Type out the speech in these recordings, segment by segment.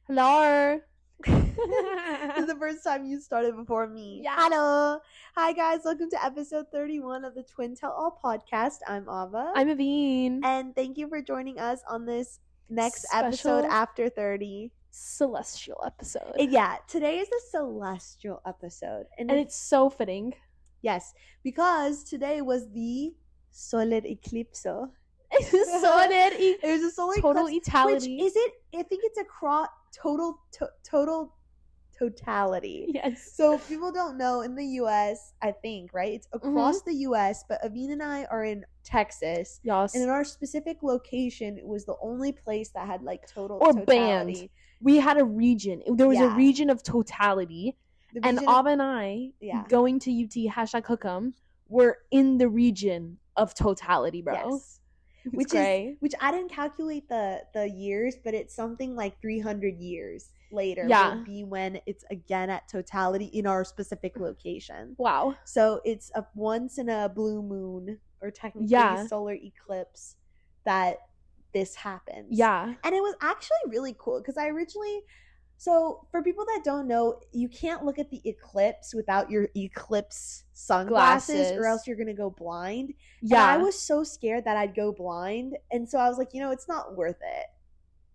Hello. This is the first time you started before me. Yeah. Hello. Hi, guys. Welcome to episode 31 of the Twin Tell All podcast. I'm Ava. I'm Aveen. And thank you for joining us on this next Special episode after 30. Celestial episode. Yeah, today is the celestial episode. And it's so fitting. Yes, because today was the solar eclipse. Solar It was a solar total eclipse. etality. Which is it? I think it's a totality. Yes. So people don't know, in the U.S., I think, right? It's across the U.S., but Aveen and I are in Texas. Yes. And in our specific location, it was the only place that had like totality. Band. We had a region. There was a Yeah. region of totality. And Ava and I, going to UT, #Hookem, were in the region of totality, bro. Yes. Which I didn't calculate the years, but it's something like 300 years later Yeah. will be when it's again at totality in our specific location. Wow. So it's a once in a blue moon, or technically solar eclipse, that this happens. Yeah. And it was actually really cool because so for people that don't know, you can't look at the eclipse without your eclipse sunglasses or else you're going to go blind. Yeah. And I was so scared that I'd go blind. And so I was like, it's not worth it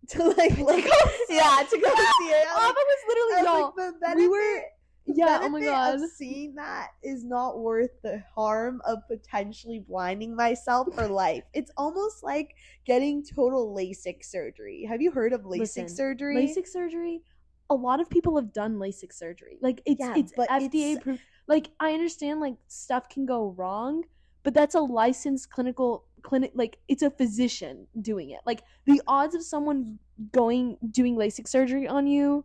to to go see it. Ava was literally, the benefit, oh my God. of seeing that is not worth the harm of potentially blinding myself for life. It's almost like getting total LASIK surgery. Have you heard of LASIK surgery? LASIK surgery? A lot of people have done LASIK surgery. Like, it's FDA approved. Like, I understand, like, stuff can go wrong, but that's a licensed clinic, like, it's a physician doing it. Like, the odds of someone doing LASIK surgery on you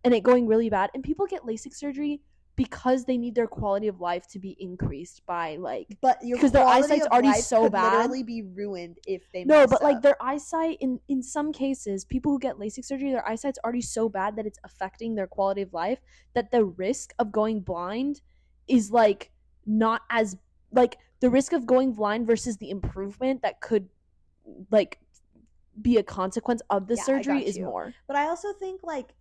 and it going really bad, and people get LASIK surgery because they need their quality of life to be increased by, like, because their eyesight's already so bad. Literally be ruined if they like, their eyesight, in some cases, people who get LASIK surgery, their eyesight's already so bad that it's affecting their quality of life, that the risk of going blind is, like, not as, like, the risk of going blind versus the improvement that could, like, be a consequence of the surgery is more. But I also think, like,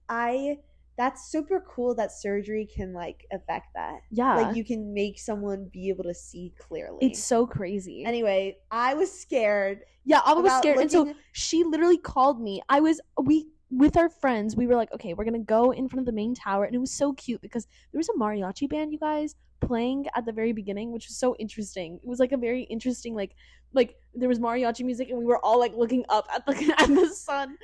that's super cool that surgery can, like, affect that. Yeah. Like, you can make someone be able to see clearly. It's so crazy. Anyway, I was scared. Yeah, I was scared. And so she literally called me. With our friends, we were like, okay, we're going to go in front of the main tower. And it was so cute because there was a mariachi band, you guys, playing at the very beginning, which was so interesting. It was, like, a very interesting, like there was mariachi music and we were all, like, looking up at the sun,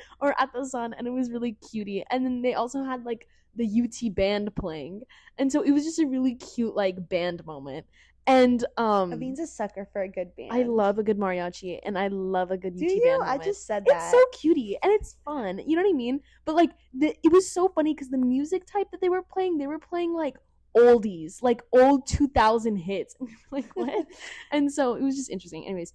and it was really cutie. And then they also had, like, the UT band playing, and so it was just a really cute, like, band moment. And Aveen's a sucker for a good band. I love a good mariachi and I love a good UT band moment. I just said that. It's so cutie and it's fun, you know what I mean? But, like, it was so funny because the music type that they were playing like oldies, like old 2000 hits. Like, what? And so it was just interesting. Anyways,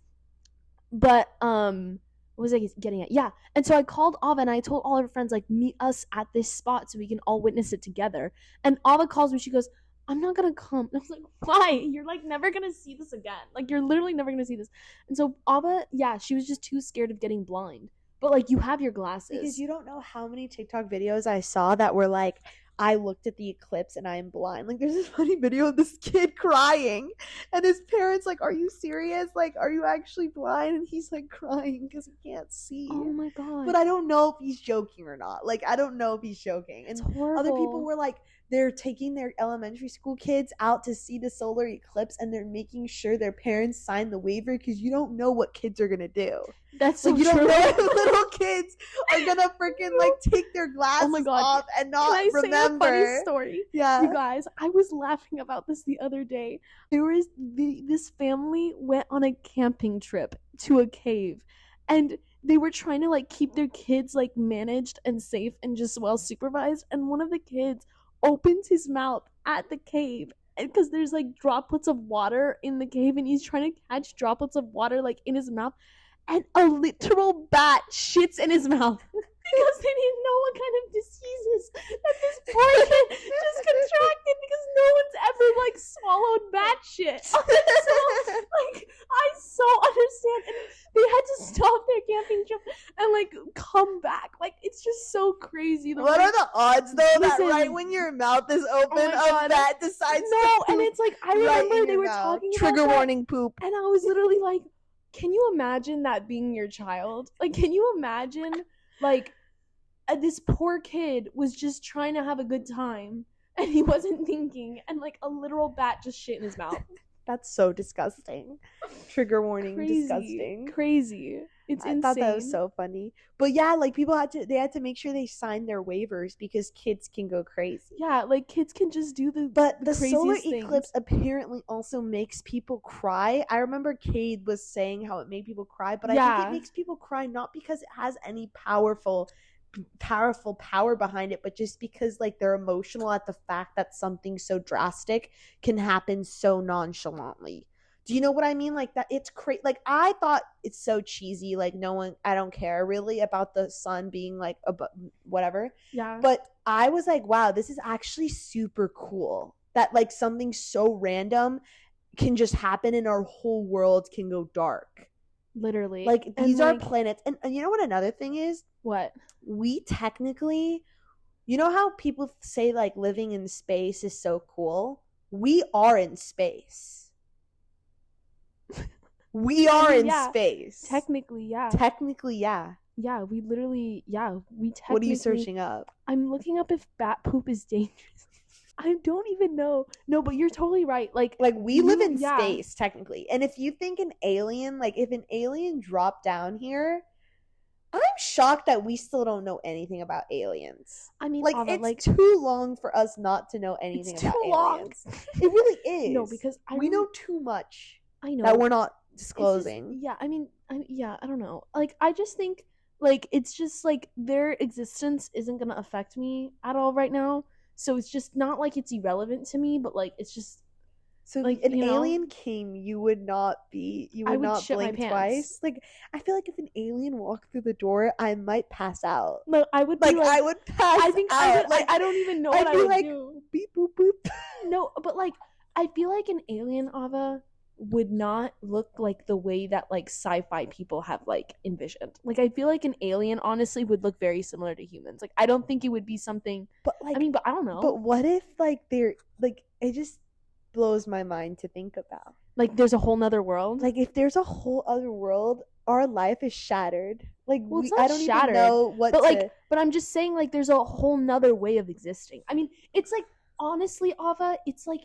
but what was I getting at? Yeah. And so I called Ava and I told all our friends, like, meet us at this spot so we can all witness it together. And Ava calls me, she goes, I'm not gonna come. And I was like, why? You're, like, never gonna see this again. Like, you're literally never gonna see this. And so Ava, she was just too scared of getting blind. But, like, you have your glasses. Because you don't know how many TikTok videos I saw that were like, I looked at the eclipse and I'm blind. Like, there's this funny video of this kid crying and his parents like, are you serious? Like, are you actually blind? And he's, like, crying because he can't see. Oh my God. But I don't know if he's joking or not. Like, I don't know if he's joking. And it's horrible. Other people were like, they're taking their elementary school kids out to see the solar eclipse and they're making sure their parents sign the waiver because you don't know what kids are going to do. That's so you true. don't know if little kids are going to freaking, like, take their glasses off and not remember. Can I say a funny story? Yeah. You guys, I was laughing about this the other day. There was this family went on a camping trip to a cave and they were trying to, like, keep their kids, like, managed and safe and just well supervised. And one of the kids opens his mouth at the cave because there's, like, droplets of water in the cave and he's trying to catch droplets of water, like, in his mouth, and a literal bat shits in his mouth because they didn't know what kind of diseases that this poor kid just contracted because no one's ever, like, swallowed bat shit. So, like, I so understand. And they had to stop their camping trip and, like, come back. Like, it's just so crazy. What are the odds though that Listen. right when your mouth is open Oh my God. that decides No, to and poop it's like I right remember in they your were mouth. talking Trigger about that, warning poop. and I was literally like, can you imagine that being your child? Like, can you imagine like this poor kid was just trying to have a good time and he wasn't thinking, and like a literal bat just shit in his mouth. That's so disgusting. Trigger warning, Crazy, disgusting. crazy. It's insane. I thought that was so funny. But yeah, like people had to make sure they signed their waivers because kids can go crazy. Yeah, like kids can just do the solar craziest things. eclipse apparently also makes people cry. I remember Cade was saying how it made people cry, but I think it makes people cry not because it has any powerful power behind it, but just because like they're emotional at the fact that something so drastic can happen so nonchalantly. Do you know what I mean? Like that, it's crazy. Like I thought it's so cheesy. Like I don't care really about the sun being like whatever. Yeah. But I was like, wow, this is actually super cool. That like something so random can just happen and our whole world can go dark. Literally. Like these are planets, and you know what another thing is? What? We technically, you know how people say like living in space is so cool? We are in space. We are in space. Technically, yeah. Technically, yeah. Yeah, we literally, we technically. What are you searching up? I'm looking up if bat poop is dangerous. I don't even know. No, but you're totally right. Like we live in space technically. And if you think an alien, like if an alien dropped down here, I'm shocked that we still don't know anything about aliens. I mean, like it's too long for us not to know anything about aliens. It really is. No, because we know too much. I know that we're not disclosing. Just, I don't know. Like I just think like it's just like their existence isn't gonna affect me at all right now. So it's just not like it's irrelevant to me, but like it's just so like an alien came, you would not blink twice. Like I feel like if an alien walked through the door, I might pass out. No, I would like I would pass out. I don't even know what I would do. Beep boop boop. No, but like I feel like an alien, Ava, would not look like the way that like sci-fi people have like envisioned. Like I feel like an alien honestly would look very similar to humans. Like I don't think it would be something, but like but I don't know. But what if like they're like, it just blows my mind to think about. Like there's a whole nother world. Like if there's a whole other world, our life is shattered. Like well, I don't even know what but I'm just saying like there's a whole nother way of existing. I mean, it's like honestly, Ava, it's like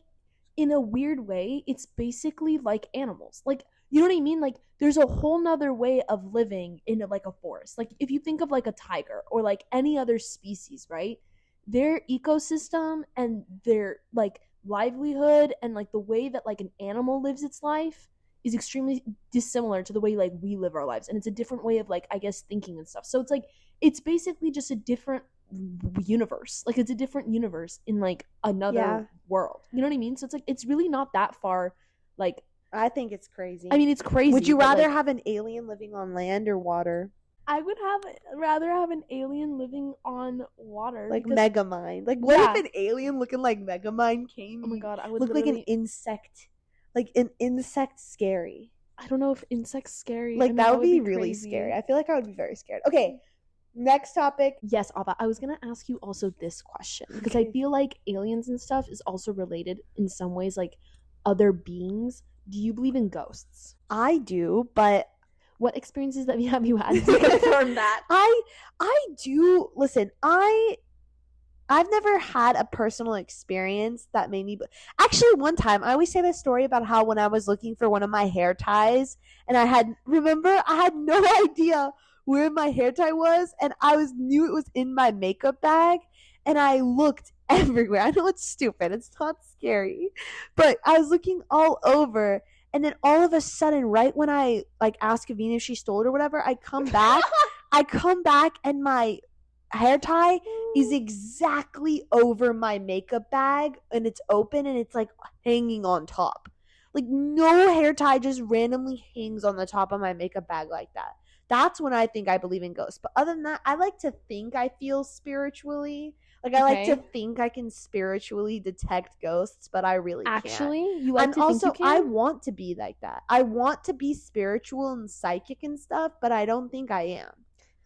in a weird way, it's basically like animals. Like, you know what I mean? Like, there's a whole nother way of living in like a forest. Like, if you think of like a tiger or like any other species, right? Their ecosystem and their like livelihood and like the way that like an animal lives its life is extremely dissimilar to the way like we live our lives. And it's a different way of like, I guess, thinking and stuff. So it's like, it's basically just a different universe. Like it's a different universe in like another world. You know what I mean? So it's like it's really not that far. Like I think it's crazy. I mean, it's crazy. Would you rather have an alien living on land or water? I would rather have an alien living on water. Like Megamind. Like what if an alien looking like Megamind came? Oh my god, I would look like an insect. Like an insect scary. I don't know if insects scary. Like that would be really scary. I feel like I would be very scared. Okay. Next topic. Yes, Ava. I was gonna ask you also this question because I feel like aliens and stuff is also related in some ways, like other beings. Do you believe in ghosts? I do, but what experiences have you had to confirm that? I do. Listen, I've never had a personal experience that made me. Actually, one time I always say this story about how when I was looking for one of my hair ties, and I had no idea where my hair tie was, and knew it was in my makeup bag, and I looked everywhere. I know it's stupid, it's not scary, but I was looking all over, and then all of a sudden, right when I like ask Avina if she stole it or whatever, I come back and my hair tie is exactly over my makeup bag, and it's open and it's like hanging on top. Like no hair tie just randomly hangs on the top of my makeup bag like that. That's when I think I believe in ghosts. But other than that, I like to think I feel spiritually. Like I like to think I can spiritually detect ghosts, but I really can't. Actually, you like to think you can? I want to be like that. I want to be spiritual and psychic and stuff, but I don't think I am.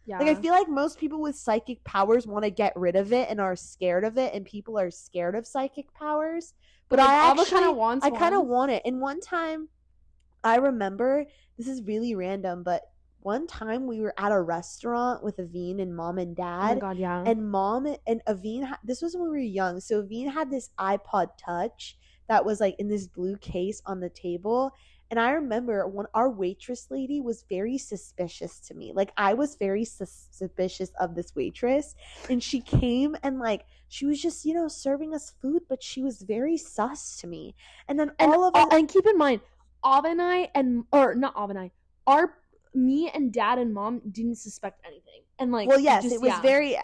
Like, I Yeah. feel like most people with psychic powers want to get rid of it and are scared of it, and people are scared of psychic powers. But But like Ava kind of wants I kind of one. want it. And one time, I remember, this is really random, but one time we were at a restaurant with Aveen and mom and Oh my dad, god, yeah. and mom and Aveen, this was when we were young. So Aveen had this iPod Touch that was like in this blue case on the table. And I remember when our waitress lady was very suspicious to me. Like, I was very suspicious of this waitress. And she came and, like, she was just, serving us food, but she was very sus to me. And then And all of us, and keep in mind, Ava and I and or not Ava and I, our me and dad and mom didn't suspect anything. And like, well, yes, just it was yeah. very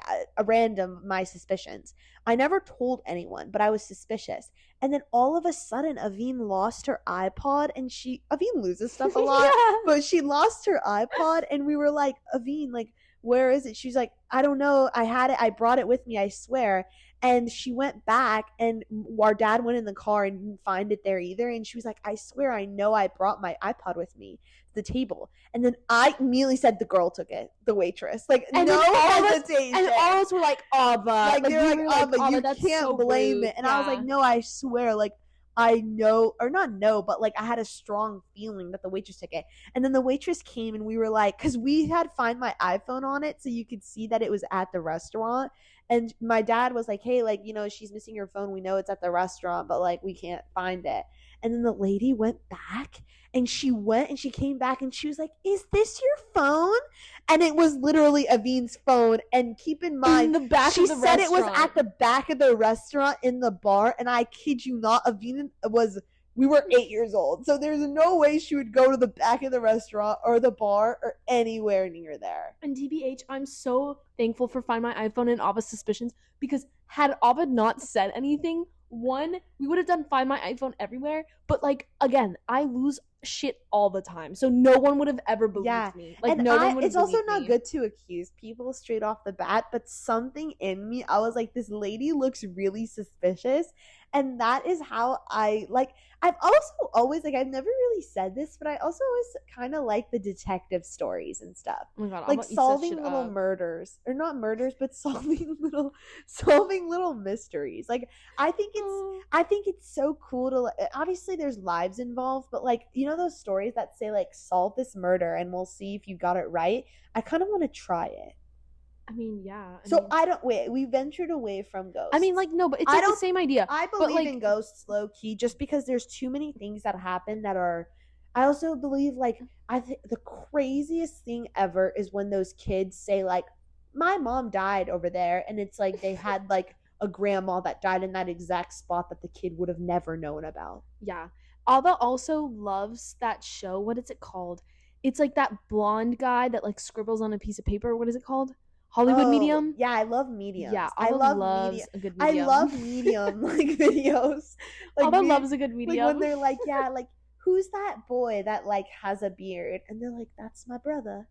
random, my suspicions. I never told anyone, but I was suspicious. And then all of a sudden, Aveen lost her iPod, and Aveen loses stuff a lot, Yeah. but she lost her iPod, and we were like, Aveen, like, where is it? She's like, I don't know. I had it. I brought it with me, I swear. And she went back, and our dad went in the car and didn't find it there either. And she was like, I swear, I know I brought my iPod with me to the table. And then I immediately said the girl took it, the waitress. Like, And no then all hesitation. And all of us were like, Ava. Like, they were we like, were Ava, you that's can't so blame rude. it. And I was like, no, I swear, like, I know, or not know, but like, I had a strong feeling that the waitress took it. And then the waitress came, and we were like, because we had Find My iPhone on it, so you could see that it was at the restaurant. And my dad was like, hey, like, she's missing her phone. We know it's at the restaurant, but like, we can't find it. And then the lady went back, and she went and she came back, and she was like, is this your phone? And it was literally Aveen's phone. And keep in mind, in the back she of the said restaurant. it was at the back of the restaurant in the bar. And I kid you not, Aveen we were 8 years old. So there's no way she would go to the back of the restaurant or the bar or anywhere near there. And TBH, I'm so thankful for Find My iPhone and Ava's suspicions, because had Ava not said anything, one, we would have done Find My iPhone everywhere. But like, again, I lose shit all the time, so no one would have ever believed me. Like, and no one would have it's also believed not me. good to accuse people straight off the bat, but something in me, I was like, this lady looks really suspicious. And that is how I've also always, like, I've never really said this, but I also always kind of like the detective stories and stuff. Oh my god, Like Ava eats that solving shit little up. murders, or not murders, but solving little mysteries. Like, I think it's so cool to, obviously there's lives involved, but like, those stories that say like, solve this murder and we'll see if you got it right. I kind of want to try it. I mean, yeah. We ventured away from ghosts. I mean, like, no, but it's like the same idea. I believe in ghosts low key, just because there's too many things that happen that are. I also believe, like, I think the craziest thing ever is when those kids say like, my mom died over there, and it's like they had like a grandma that died in that exact spot that the kid would have never known about. Yeah. Ava also loves that show. What is it called? It's like that blonde guy that like scribbles on a piece of paper. What is it called? Hollywood Medium? Yeah, I love mediums. Yeah, I Ava love loves a good medium. I love medium like videos. Like, Ava loves a good medium. Like when they're like, yeah, like, who's that boy that like has a beard? And they're like, that's my brother.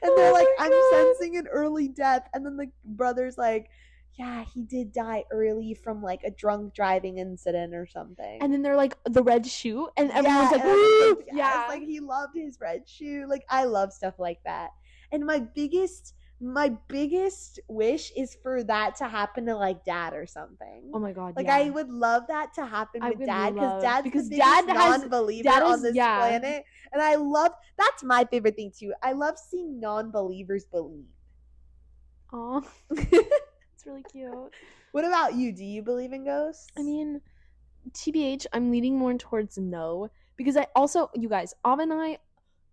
And they're like, I'm sensing an early death. And then the brother's like, yeah, he did die early from like a drunk driving incident or something. And then they're like, the red shoe, and everyone's like, yes, yeah, like he loved his red shoe. Like, I love stuff like that. And my biggest wish is for that to happen to like dad or something. Oh my god! Like, yeah. I would love that to happen with dad, because dad's dad the biggest non-believer on this planet, and that's my favorite thing too. I love seeing non-believers believe. Aw, it's really cute. What about you? Do you believe in ghosts? I mean, TBH, I'm leaning more towards no, because I also, you guys, Ava and I,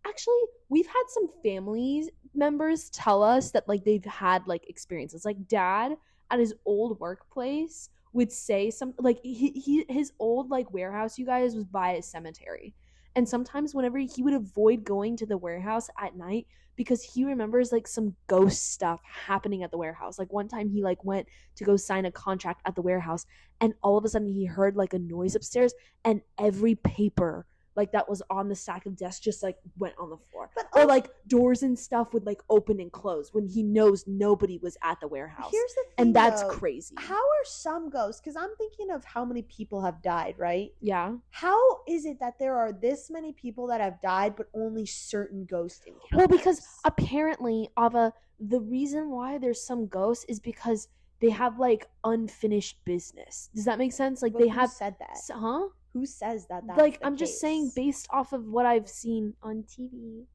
actually, we've had some family members tell us that like they've had like experiences. Like, dad at his old workplace would say something like his old like warehouse, you guys, was by a cemetery. And sometimes whenever he would avoid going to the warehouse at night because he remembers like some ghost stuff happening at the warehouse. Like, one time he like went to go sign a contract at the warehouse, and all of a sudden he heard like a noise upstairs, and every paper like that was on the stack of desks just like went on the floor. But Or also, like doors and stuff would like open and close when he knows nobody was at the warehouse. here's the thing, And that's though. crazy. How are some ghosts? Because I'm thinking of how many people have died, right? Yeah. How is it that there are this many people that have died, but only certain ghost encounters? Well, because apparently, Ava, the reason why there's some ghosts is because they have like unfinished business. Does that make sense? Like But they who have said that? huh? Who says that? That's Like the I'm just saying case? based off of what I've seen on TV.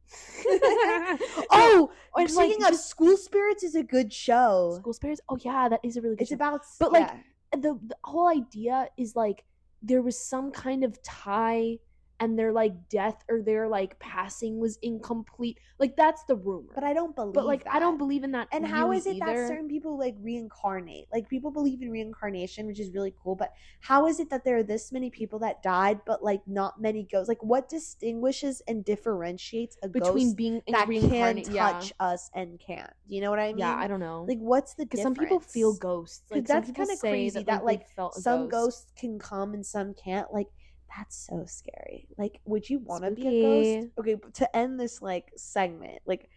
Oh, and, speaking like, of, School Spirits is a good show. School Spirits. Oh yeah, that is a really good It's show. about, But like yeah. the whole idea is like there was some kind of tie and their like death or their like passing was incomplete. Like that's the rumor. But I don't believe But like that. I don't believe in that. And how really is it either. that certain people like reincarnate? Like people believe in reincarnation, which is really cool. But how is it that there are this many people that died, but like not many ghosts? Like what distinguishes and differentiates a between ghost being that can reincarnated? touch us and can't? Do you know what I mean? Yeah, I don't know. Like what's the Because difference? some people feel ghosts. Like some that's people kind of say crazy that they like felt a some ghost. ghosts can come and some can't. Like that's so scary. Like, would you want to be a Spooky. ghost? Okay, but to end this like segment, like,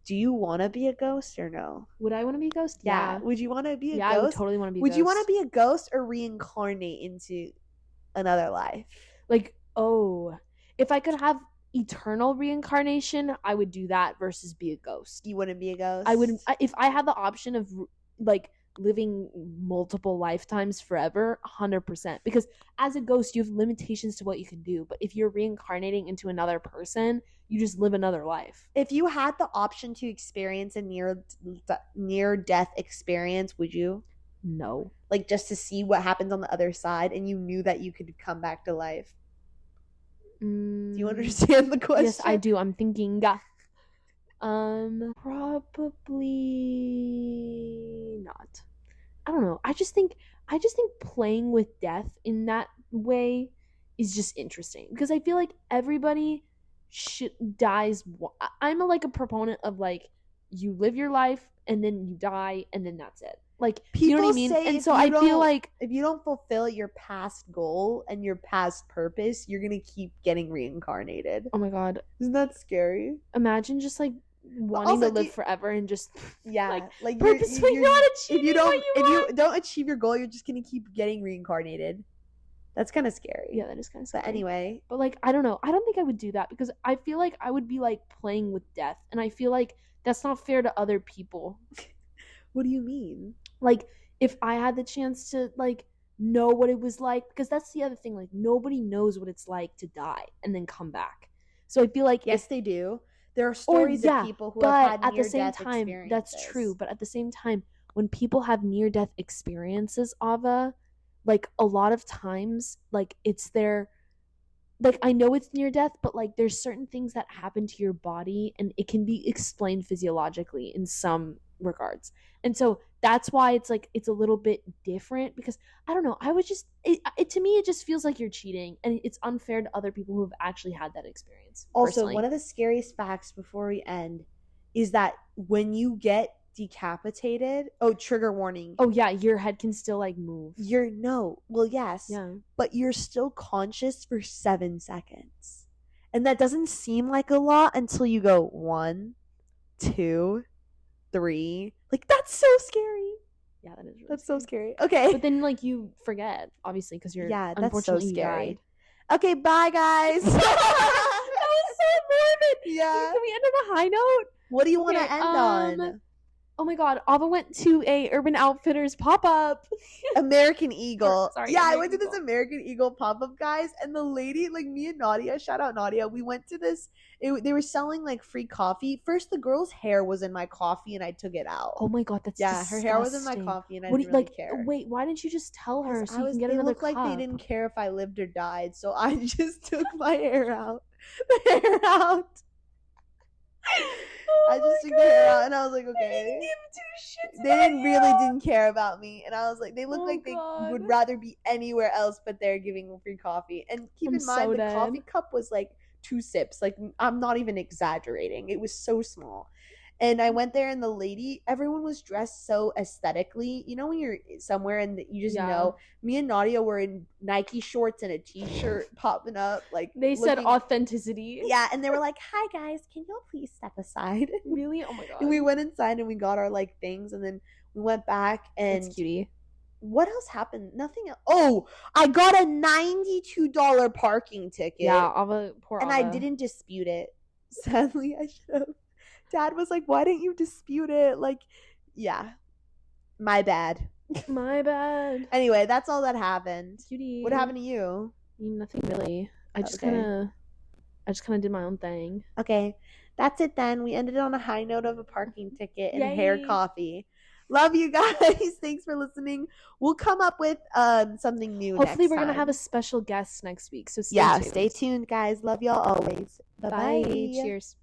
do you want to be a ghost or no? Would I want to be a ghost? Yeah. Would you want to be a Yeah, ghost? I would totally want to be a Would ghost. you want to be a ghost or reincarnate into another life? Like, oh, if I could have eternal reincarnation, I would do that versus be a ghost. You wouldn't be a ghost? I would, if I had the option of like living multiple lifetimes forever, 100%. Because as a ghost, you have limitations to what you can do. But if you're reincarnating into another person, you just live another life. If you had the option to experience a near death experience, would you? No. Like just to see what happens on the other side, and you knew that you could come back to life. Do you understand the question? Yes, I do. I'm thinking. Probably not. I don't know. I just think playing with death in that way is just interesting because I feel like everybody dies. I'm like a proponent of like you live your life and then you die and then that's it. Like people, you know what I mean? Say and so I feel like if you don't fulfill your past goal and your past purpose, you're gonna keep getting reincarnated. Oh my god, isn't that scary? Imagine just like wanting to live forever and just like purposely not achieving if you don't achieve your goal, you're just gonna keep getting reincarnated. That's kind of scary. Yeah, that is kind of scary. But anyway, but like I don't know, I don't think I would do that because I feel like I would be like playing with death and I feel like that's not fair to other people. What do you mean? Like if I had the chance to like know what it was like, because that's the other thing, like nobody knows what it's like to die and then come back. So I feel like yes, they do. There are stories of people who have had near-death experiences. That's true. But at the same time, when people have near-death experiences, Ava, like a lot of times, like it's their, like I know it's near death, but like there's certain things that happen to your body and it can be explained physiologically in some regards. And so that's why it's like it's a little bit different because I don't know, I would just to me it just feels like you're cheating and it's unfair to other people who have actually had that experience. Also, personally. One of the scariest facts before we end is that when you get decapitated, trigger warning. Oh yeah, your head can still like move. Yes. Yeah. But you're still conscious for 7 seconds. And that doesn't seem like a lot until you go 1, 2, 3. Like that's so scary. Yeah, that is really That's scary. So scary. Okay. But then like you forget, obviously, because you're that's so scary. Died. Okay, bye guys. That was so morbid. Yeah. Can we end on a high note? What do you want to end on? Oh my god, Ava went to a Urban Outfitters pop-up. American Eagle. Sorry, I went to this American Eagle pop-up, guys, and the lady, like me and Nadia, shout out Nadia, we went to this, they were selling like free coffee. First, the girl's hair was in my coffee and I took it out. Oh my god, that's disgusting. Her hair was in my coffee and I didn't really care. Wait, why didn't you just tell her so you can get they another looked cup? Like they didn't care if I lived or died, so I just took my hair out. The hair out. I just took the hair out and I was like, okay. They didn't care about me. And I was like, they look like they would rather be anywhere else, but they're giving free coffee. And keep in mind, the coffee cup was like 2 sips. Like, I'm not even exaggerating. It was so small. And I went there, and the lady, everyone was dressed so aesthetically. You know, when you're somewhere and you just know. Me and Nadia were in Nike shorts and a t-shirt popping up, like They said authenticity. Yeah, and they were like, "Hi guys, can y'all please step aside?" Really? Oh my god. And we went inside and we got our like things, and then we went back and That's cutie. What else happened? Nothing else. Oh, I got a $92 parking ticket. Yeah, Ava, poor and Ava. I didn't dispute it. Sadly, I should have. Dad was like, "Why didn't you dispute it?" Like, yeah, my bad. My bad. Anyway, that's all that happened. Cutie. What happened to you? Nothing really. I just kind of did my own thing. Okay, that's it then. We ended on a high note of a parking ticket and Yay. hair coffee. Love you guys. Thanks for listening. We'll come up with something new. Hopefully, we're time. gonna have a special guest next week. So stay tuned, guys. Love y'all always. Bye-bye. Cheers.